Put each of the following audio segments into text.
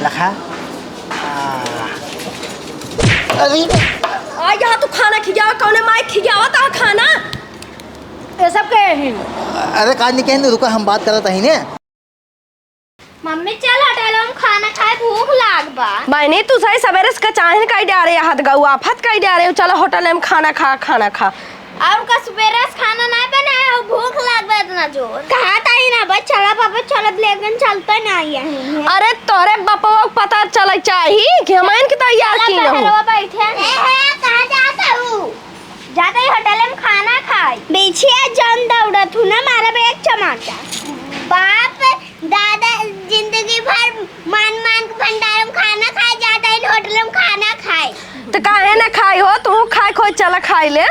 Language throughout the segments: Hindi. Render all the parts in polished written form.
लखा अरे आ यहाँ तू खाना खिजावा कौने माई खिजावा ता खाना ये सब कहे हैं। अरे काज नहीं कहने रुका हम बात करत ही ने। मम्मी चल होटल हम खाना खाए भूख लाग बा। मैंने तू सही सवेरे से चाहे कई डारे हाथ गऊ आफत कई डारे चलो होटल में खाना खा और का सवेरे से खाना नहीं बनाया हो भूख लाग बा इतना जोर कहा था ही ना बस चला पापा चलो लेकिन चलता नहीं है। अरे तोरे बापा को पता चल चाहिए कि हम इनके तैयार की न हो बैठे कहां जाता हूं जाते ही होटल में खाना खाए पीछे जन दौड़त हूं ना मारा बे एक चमाचा बाप दादा जिंदगी भर मान के भंडार में खाना खाए जाता है होटल में खाना खाए तो काहे ना खाई हो तू खाए खोज चला खाई ले।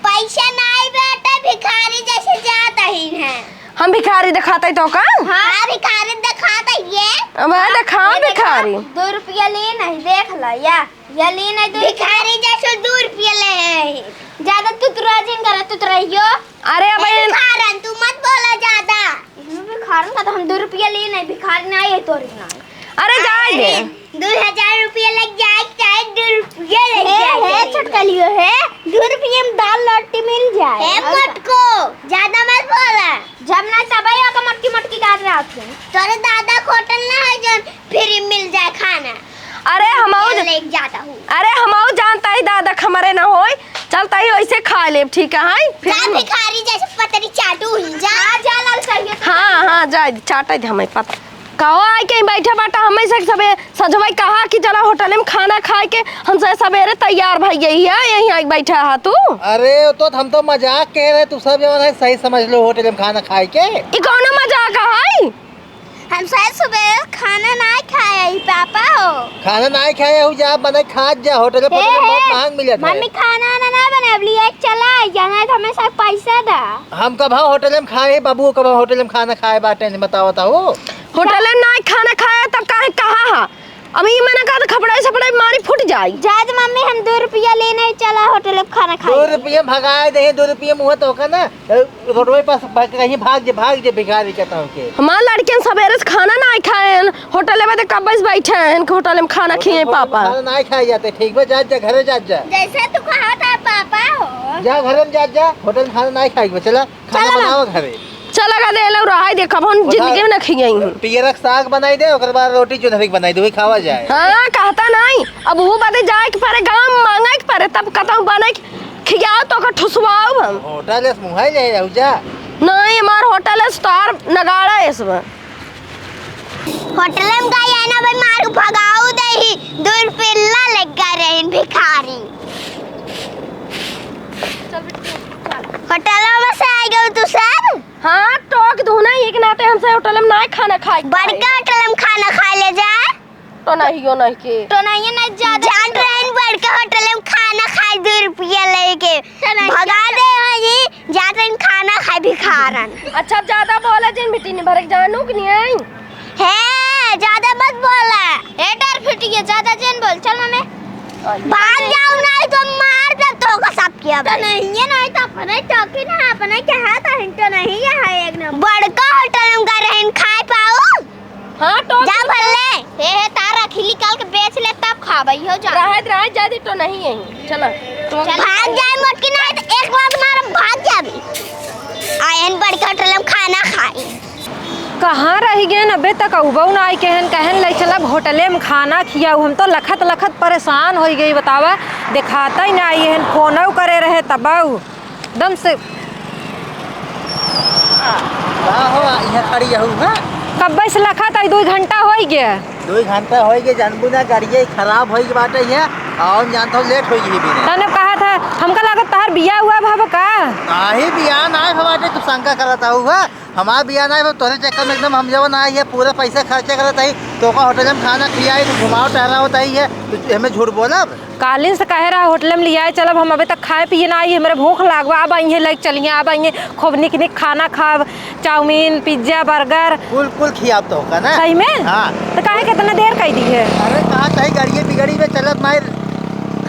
पैसा नहीं बेटा भिखारी जैसे जाता ही है। हम भिखारी दिखाते तो का हाँ भिखारी दिखाता ये अब दिखा भिखारी 2 रुपया ले नहीं देख ला या ले नहीं भिखारी जैसे 2 रुपया ले ज्यादा तुतरा जिन करे तुतराइयो। अरे अब भिखारन तू मत बोला ज्यादा इसमें भिखारन का तो हम 2 रुपया ले नहीं भिखारी नहीं है तोरी ना। अरे जाए दे 2000 रुपया लग जाए चाहे 2 रुपया लग जाए छटका लियो है 2 रुपये में दाल रोटी मिल जाए मटको ज्यादा मत बोला जब ना तबाई का मटकी मटकी काट रहा थे तोरे दादा होटल ना है जो फ्री मिल जाए खाना। अरे हमाऊ लेके जाता हूँ अरे हमाऊ जानता ही दादा हमारे ना होई चलता ही वैसे खा ले ठीक है फिर भिखारी जैसे पतरी चाटू जा लाल चाहिए। हाँ जाए चाटे थे हमें पता कहो आई के बैठे बाटा हमें से सबे सजवाई कहा कि चला होटल में खाना खाए के हम से सवेरे तैयार भई गई है यहीं आई बैठा है तू। अरे तो हम तो मजाक कह रहे तू सब जवन है सही समझ लो होटल में खाना खाए के ई कौन मजाक है हम शायद सुबह खाना नहीं खाए पापा हो खाना नहीं खाए हो जा बना खा जा होटल में बहुत महंग मिल जाता है। मम्मी खाना ना बना लिए चला जाना है हमें सब पैसा दा हम कब होटल में खाए बाबू कब होटल में खाना खाए बाटे नहीं बताओ होटल में ना खाना खाया तब काहे कहा अभी मैंने कहा तो खपड़ाई सपड़ाई मारी फूट जाई जाद मम्मी हम 2 रुपया लेने चला होटल में खाना खाए 2 रुपये भगाए दे 2 रुपये मुँह तो होगा ना रोडवे पास कहीं भाग जे भिखारी कहता हूँ के हमारे लड़के सवेरे से खाना ना खाए होटल में तो कब बैठे हैं होटल में खाना खिए पापा खाना नहीं खाए जाते ठीक बा जा घरे जा जैसे तू कहा था पापा हो जा घर में जा होटल में खाना नहीं खाएगी चला खाना बनाओ घरे चला गा दे लो रहाई देख हम जिंदगी में ना खियाई पियरक साग बनाई दे ओकर बाद रोटी चुनरी बनाई दे वही खावा जाए। हाँ कहता नहीं अब वो बातें जाए के पारे गांव मांगा के पारे तब कहता बने खियाओ तो का ठुसवाओ हम होटल से मुंह ले जाऊ जा नहीं हमार होटल है स्टार नगाड़ा है इसमें होटल में गया ना भाई मार भगाओ दे ही 2 रुपया लग गए रहे भिखारी होटल में से आ गए तू सर। हाँ टोक धोना एक नाते हमसे होटल में ना खाना खाए बड़का होटल में खाना खा ले जाए तो नहीं हो नहीं के तो नहीं ना ज्यादा जान ट्रेन बड़का होटल में खाना खाए 2 रुपया लेके भगा दे जी जाते खाना खाए भिखारन। अच्छा ज्यादा बोला जिन बेटी ने भरक जानू कि नहीं आई है ज्यादा मत बोला ए डर फिटिए ज्यादा जन बोल चल मम्मी भाग जाओ नहीं तो मार दे तो का सब किया तो नहीं है नहीं तो अपने टोकी ना अपने क्या है तो हिंटो नहीं है एक नंबर बड़का होटल में कर रहन खाए पाओ। हाँ टोक जा भले हे तारा खिली निकाल के बेच ले तब खाबई हो जा रहे जादी तो नहीं है चला भाग जाए मोटकी नहीं तो एक बार मार भाग जाबी आयन बड़का होटल में खाना खाई कहाँ रह गए नब्बे तक उबऊ ना आई कहन ले चलब होटले में खाना खियाऊ हम तो लखत परेशान हो गई बतावा दिखाता ही ना आई फोन करे रहे तब एकदम से खड़ी है कब से लखत आई 2 घंटा हो गया 2 घंटा हो गए जानबू ना गाड़िया खराब हो बाटे है और जानता हूँ लेट हो गई भी तने कहा था हमका लागत तहार बिया हुआ भाव का आही बिया ना बाटे तू शंका करता हुआ हमारा बिया ना तोरे चक्कर में एकदम हम जब आई है पूरा पैसा खर्चा करता ही तो का होटल में खाना खियाई तो घुमाओ टहरा होता ही है तो हमें झूठ बोला कालीन से कहे रहा होटल में लिया चलब हम अभी तक खाए पिए ना आई हमारे भूख लागवा अब आई है लग चलिए अब आई खूब निक खाना खाब चाउमीन पिज्जा बर्गर कुल खियाब तो होगा ना सही में। हाँ तो काहे कितना देर कही दी है अरे कहाँ सही गाड़िए बिगड़ी में चलत मार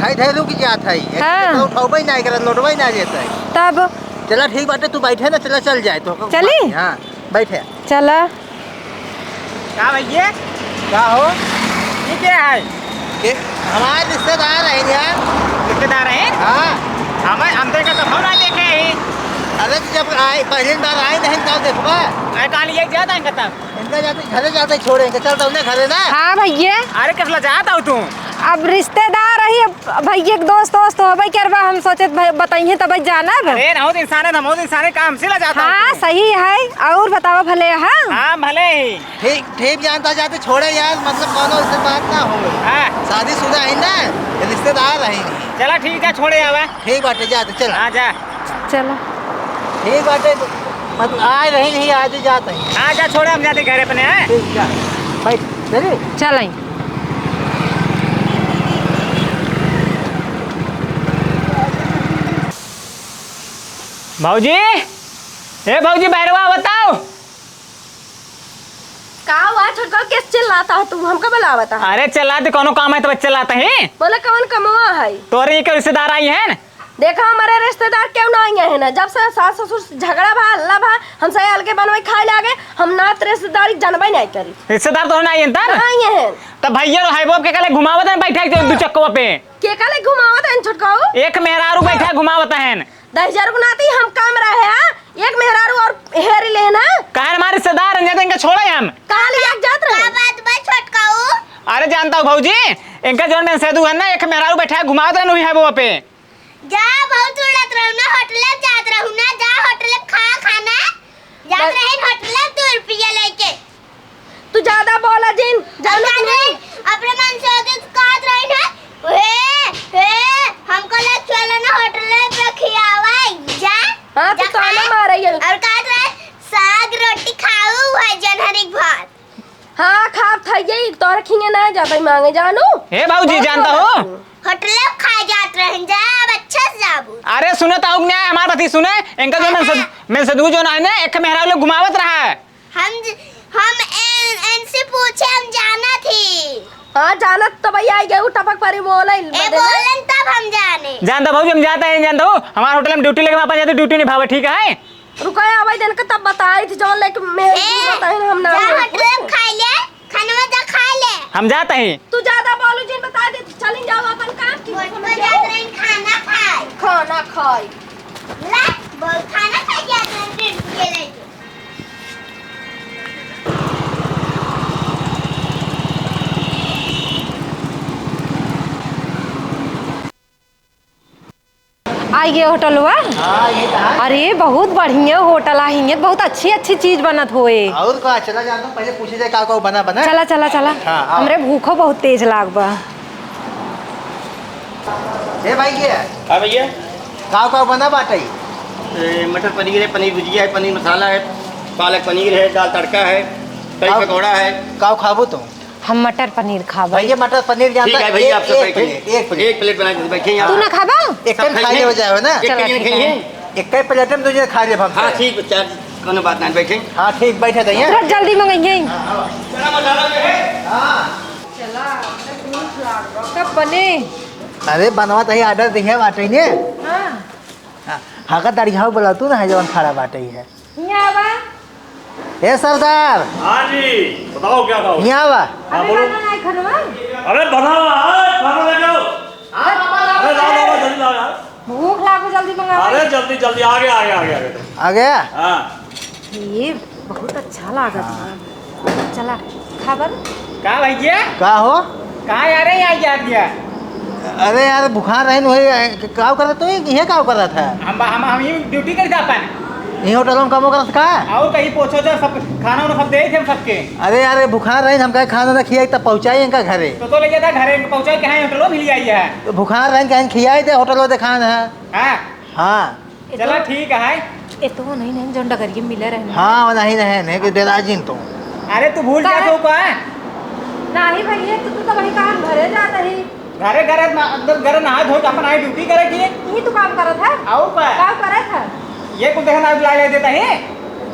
खाई धैलू की जात है हाँ। उठाऊ नहीं करत लौटवा ना जाता है तब चला ठीक बाटे तू बैठे ना चल जाए तो चली हाँ बैठे चला क्या भैया क्या हो? ये क्या है? ये हमारे रिश्तेदार है यार। रिश्तेदार हैं? हाँ। हम तो कब हम ना देखे हैं। अरे तो जब आए पहली बार आए नहीं तो देखो अरे कहानी ये जाता है खत्म। इनका जाते घरे जाते छोड़ेंगे। चलता उन्हें घरे ना। हाँ भैया, अरे कसला जाता हो तू? अब रिश्तेदार रही भैया के दोस्त दोस्त हो भाई करवा, हम सोचे बताइए तब जाना। अरे ना हो तो इंसान है, ना हो तो इंसान है, काम से ला जाता हाँ हूँ। सही है। और बताओ भले। हाँ हाँ भले ही। ठीक ठीक जानता जाते छोड़े यार, मतलब कौनो से बात ना हो। हाँ शादीशुदा है ना, रिश्तेदार है। चला ठीक है, छोड़े आवा। ठीक बाटे जाते चल। हाँ जा। चलो। ठीक बाटे मतलब आए रही नहीं आज ही जाते हैं। हाँ जा, छोड़े हम जाते घर अपने। हैं ठीक जा भाई चलिए। चलें। भाऊजी, ए भाऊजी बैरवा बताओ। का हुआ छोटका, किस चिल्लाता हो तू? हमका बुलावता है? अरे चलाते कोनो काम है तो बच्चे लाते हैं। बोले कौन कमवा है? तोरे ये के रिश्तेदार आई हैं? देखा हमारे रिश्तेदार क्यों ना आई है ना, जब से सास ससुर झगड़ा भा अल्लाह भा हमसे अलगे बनवाई खाए लागे, हम ना रिश्तेदारी जानबे नहीं करी। रिश्तेदार तो ना आई हैं तब? आई है तब भैया रो हाईबोब के कले घुमावत हैं बैठा के दू चक्कवा पे। के काले घुमावत है छोटकाऊ? एक मेहरारू बैठा घुमावत हैं। 10,000 गुनाती हम काम रहे हैं, एक मेहरारू और हेरी लेना। काहे हमारे रिश्तेदार हैं, जाते इनका छोड़े हम। काल एक जात रहे। बात बा छोटकाऊ। अरे जानता हूँ भाऊजी, इनका जोन में सेदू है ना, एक मेहरारू बैठा घुमावत हैं वही हाईबोब पे। जा बहुत उड़त रहू ना, होटल जात रहू ना, जा होटल खाना जात रहे होटल 2 रुपया लेके। तू ज्यादा बोला जिन जानो नहीं। अपने मन से आगे काट रही ना। हे हमको ले चलो ना होटल पे खियावा। जा हाँ तू जा ताना खाए। मार रही है। और काट रहे साग रोटी खाऊ है जनहरी भात। हाँ खाप था यही तोर खिंगे ना जाता मांगे जानू। हे भाऊजी जानता हो, होटल खा जात रहे जा, अब अच्छा से जाबू। अरे सुने तो हमारे बती सुने, इनका जो मैं सदू जो ना है ना, एक मेहरारू लोग घुमावत रहा है। हम इनसे पूछे, हम जाना थी। हाँ जानत तो भैया आई गई टपक परी बोले बोलन तब हम जाने। जानता भाऊजी हम जाते हैं, जानता हूँ हमारे होटल में ड्यूटी लेके वापस जाते, ड्यूटी निभावे ठीक है। रुकाए आवाज देन के तब बताई थी जौन लेके मैं बताई हम ना। जा होटल खा ले, खाना जा खा ले। हम जाते हैं। तू ज्यादा बोलू जिन बता दे, चलिन जाओ अपन काम की। होटल जात रहे खाना खाए। खाना खाई ला बोल खाना खा जात रहे ये ले। आई गए होटल हुआ। हाँ ये कहा। अरे बहुत बढ़िया होटल आई, बहुत अच्छी अच्छी चीज बनत होए। और का चला जानता हूँ, पहले पूछे जाए का बना बना। चला चला चला। हाँ, आओ। हमरे भूखो बहुत तेज लाग बा। ए भाई ये हाँ भैया, का बना बाटे? मटर पनीर है, पनीर भुजिया है, पनीर मसाला है, पालक पनीर है, दाल तड़का है, कड़ी आप- पकौड़ा है। का खाबो तुम? हम मटर पनीर खाबा। भैया मटर पनीर ठीक जानता है भैया, आप सब एक प्लेट एक प्लेट बना के बैठे तू ना खाबा? एक टाइम खा ले हो जाए ना। एक चलो, के ठीक है। एक ही प्लेट में तुझे खा ले हम। हाँ ठीक है, चार कोनो बात नहीं, बैठे। हाँ ठीक बैठे थे थोड़ा जल्दी मंगाइए। कब बने? अरे बनवा तो ऑर्डर दिए बाटे ने। हाँ का दाढ़ी बोला तू ना जवन खड़ा बाटे है। यहाँ बा। ए सरदार हाँ जी, बताओ क्या खाओ? यहाँ बा। हाँ बोलो। अरे बना खाना ले जाओ। अरे लाओ जल्दी लाओ यार। भूख लागो जल्दी मंगा। अरे जल्दी जल्दी आगे आगे आगे आगे। आ गया? हाँ ये बहुत अच्छा लागत बा। चला खाबर। का भैया का हो? कहाँ आ रहे हैं आज याद किया? अरे यार बुखार रहे वही का कर तो ये का कर रहा था? हम ही ड्यूटी कर था अपन, ये होटल में काम कर का? और कहीं पहुँचो जो सब खाना उन्हें सब दे थे हम सबके। अरे यार बुखार रहे हम कहे खाना ना खियाई तब पहुँचाई इनका घरे। तो ले जाता घरे पहुँचा के यहाँ होटलों मिल आई है। तो बुखार रहे कहीं खियाई थे होटल में दिखान है। हाँ हाँ चलो ठीक है। ए तो नहीं नहीं जो डगरिए मिले रहने। हाँ नहीं नहीं कि डेराजिन तो। अरे तू भूल जा तो का नहीं भैया तू तो वही काम घरे जाता ही। घरे घरे अंदर घरे नहा धो अपन आई ड्यूटी करे की। ये तू काम करत है? आओ पर काम करे था? ये कुछ देखना बुला ले देता है।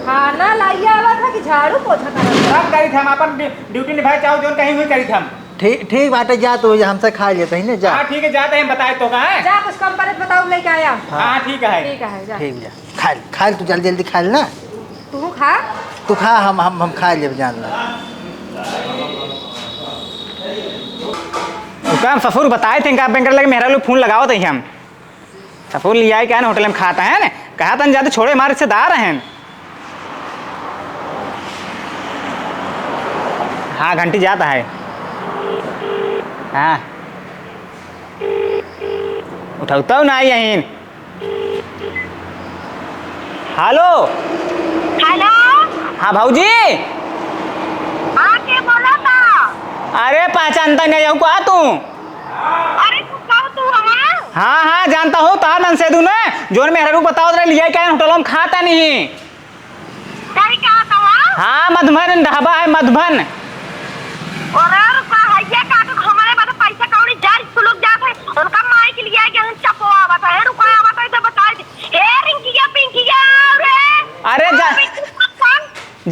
खाना लाइए आवा था कि झाड़ू पोछा करत? सब करी थे हम अपन ड्यूटी निभाए, चाहो जो कहीं हुई करी थे हम। ठीक ठीक बाटे जा तू हमसे खा लेते हैं ना जा। हाँ ठीक है, जाते हैं बताए तो कहाँ है। जा कुछ कम करे बताओ लेके आया। हाँ ठीक है। ठीक है जा। ठीक जा खा ले तू जल्दी जल्दी खा ले ना। तू खा। तू खा हम खा ले जान ला। तो हम सफुर बताए थे इनका बैंक लगे मेहरा लोग फोन लगाओ थे हम सफुर लिया है क्या ना होटल में खाता है ना कहा था ज्यादा छोड़े हमारे रिश्तेदार हैं। हाँ घंटी जाता है। हाँ उठाता हूँ ना यहीं। हेलो हेलो हाँ भाऊजी। हाँ के बोला था? अरे पहचानता नहीं जाऊँ का तू? अरे तू कब तू हमारा? हाँ हाँ जानता हूँ तार नन से दूने जोन मेहरा रू बताओ तेरा लिया क्या होटलों में खाता नहीं। कहीं क्या था वहाँ? हाँ मधुबन ढाबा है मधुबन। और रुका है का तो हमारे पास पैसा कौड़ी जा लोग जाते हैं उनका माई के लिए कि हम चपो आवता है रुका आवता है तो बता दे ए रिंकिया पिंकिया रे अरे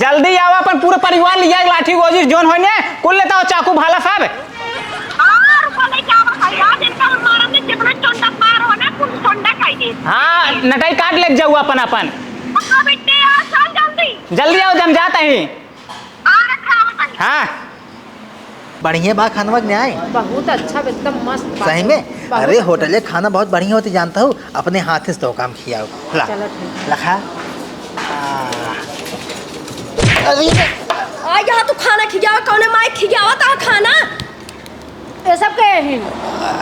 जल्दी आओ अपन पूरे परिवार लिया लाठी गोजी जोन होने कुल लेता हो चाकू भाला सब। और बोले क्या बताया जिनका हमारा ने जितना चोंडा मार हो ना कुल चोंडा खाई दे। हाँ नटाई काट ले जाऊ अपन अपन बेटे आ चल जल्दी जल्दी आओ जम जाता ही। आ रखा बताइए। हाँ बढ़िया बा खानवा न्याय बहुत अच्छा एकदम मस्त बा। सही में। अरे होटल खाना बहुत बढ़िया होती जानता हूँ अपने हाथ से तो काम खियाओ ला चलो ठीक। लखा अरे आ यहाँ तू खाना खियावा कौने माई खियावा ता खाना ये सब के ही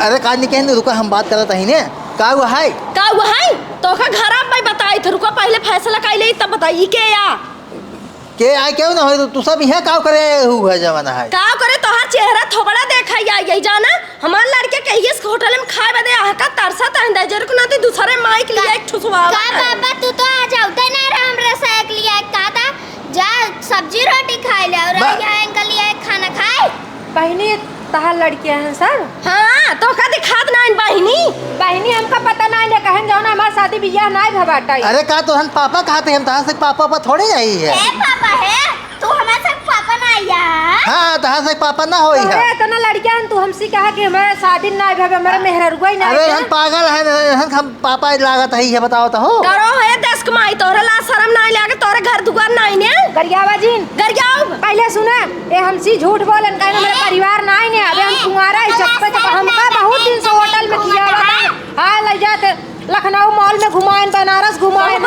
अरे काज नहीं कहने रुका हम बात करत ही ने का हुआ है का हुआ है तो का घर आप मैं बताई थे रुको पहले फैसला कर ले तब बताइए के या के आए क्यों ना हो तू सब यहाँ का करे हुआ जमाना है का करे तोहार चेहरा थोबड़ा देखा या यही जाना हमार लड़के कहिए इस होटल में खाए बदे आह का तरसा तंदा जर को ना ते दूसरे माई के लिए एक ठुसवा का पापा तू तो आ जाओ ना हमरा साइक लिया का था जा सब्जी रोटी खाए ले और यहाँ अंकल लिया खाना खाए। बहनी तहार लड़कियां हैं सर। हां तो का दिखात ना इन बहिनी बहनी हमका पता ना है कहें जाओ ना हमार शादी बियाह ना भबाटा। अरे का तो हम पापा कहते हम तहाँ से पापा थोड़े आई है ए पापा है तू हमारे साथ पापा ना आया। हाँ तहाँ से पापा ना हो अरे इतना लड़कियां हैं, तू हमसे कहा कि हमारे शादी ना भबे हमारे मेहररुआ ही ना। अरे हम पागल है हम पापा लागत है ये बताओ तो हो करो है दस कमाई तोरे ला शर्म ना लागे तोरे घर दुकान ना आईने गरियावा जी गरियाव पहले सुना ये हमसी झूठ बोलन कहे हमारे परिवार ना आईने अबे हम कुंवारा है चप्पे चप्पे हमका बहुत दिन से होटल में किया हुआ हां ले जाते लखनऊ मॉल में घुमाएं बनारस घुमाएं।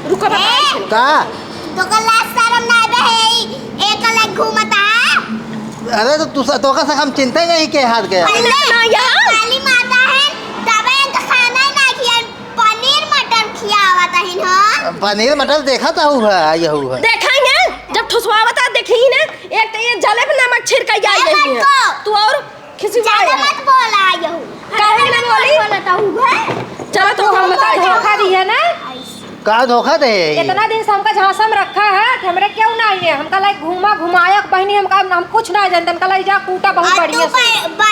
रुको बताई का तो कल शर्म ना आवे है एक अलग घूमता अरे तो तू का हम चिंता नहीं के हाथ गया ना यहाँ काली माता है तबे का खाना ना खिया पनीर मटर खियावा था ना पनीर मटर देखा था हुआ ये हुआ देखेंगे जब ठुसवा बता देखी ना एक तो ये जले पे नमक छिड़का जाई रही है तू और खिसवाए ज्यादा मत बोला यहू काहे ना बोली बोलता हूँ चलो तो हम बता धोखा दिया ना का धोखा दे इतना दिन से हमका झांसा में रखा है कि हमरे क्यों ना आईने हमका लाइक घुमा घुमाया बहनी हमका हम कुछ ना जानते हमका लाइक जा कूटा बहुत बढ़िया से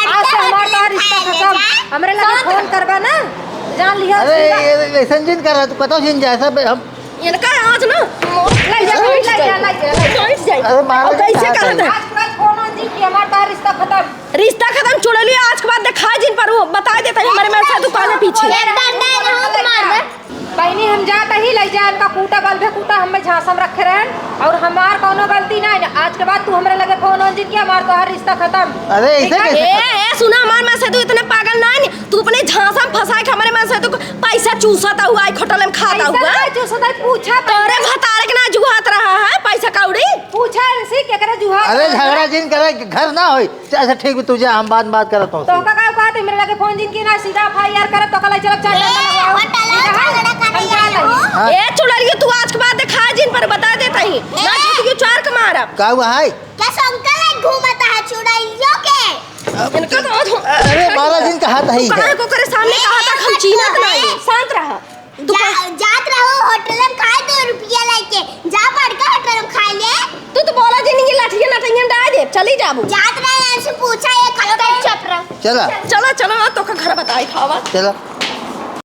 आज से हमारा रिश्ता खत्म हमरे लगे फोन करबा ना जान लिया। अरे ऐसा जिन कर रहा तू बताओ जिन जैसा हम इनका आज ना ले जा बैठ जाए अरे मारो कैसे कहते आज पूरा फोन ऑन जी कि हमारा रिश्ता खत्म रिश्ता खत्म चुड़ लिया आज के बाद दिखा जिन पर वो बता देता है हमारे मेरे साथ दुकान है पीछे बहनी हम जाता ही ले जा इनका कूटा बल्बे कूटा हमें झांसा में रखे रहन और हमार कोनो गलती ना है आज के बाद तू हमरे लगे फोन ऑन जी कि हमार तो हर रिश्ता खत्म। अरे ऐसे कैसे सुना हमारे में से तू इतना पागल ना है तू अपने झांसा में फंसा के हमारे में से तू पैसा चूसता हुआ है होटल में खाता हुआ जो सदा पूछा तोरे भतारे के ना जुहात रहा है पैसा कौड़ी पूछा इनसे क्या करे जुहा। अरे झगड़ा जिन करे घर ना होई अच्छा ठीक है तुझे हम बात करत हूं तो का कहा थे मेरे लगे फोन जिन की ना सीधा एफआईआर करे तो कल चल चल ए चुड़ैलिया तू आज के बाद दिखा जिन पर बता देता ही ना छुटकी चार के मारब का हुआ है क्या संकल घूमता है चुड़ैलियों के इनका तो आज अरे 12 दिन का हाथ है कहां को करे सामने कहा था हम चीना नहीं शांत रहा जात रहो होटल में खाए 2 रुपया लेके जा बड़का होटल में खा ले तू तो बोला जी नहीं लाठियां नठियां डाल दे चली जाबू जात रहे से पूछा ये खलो चुप रहो चला चलो चलो तो का घर बताई खावा चला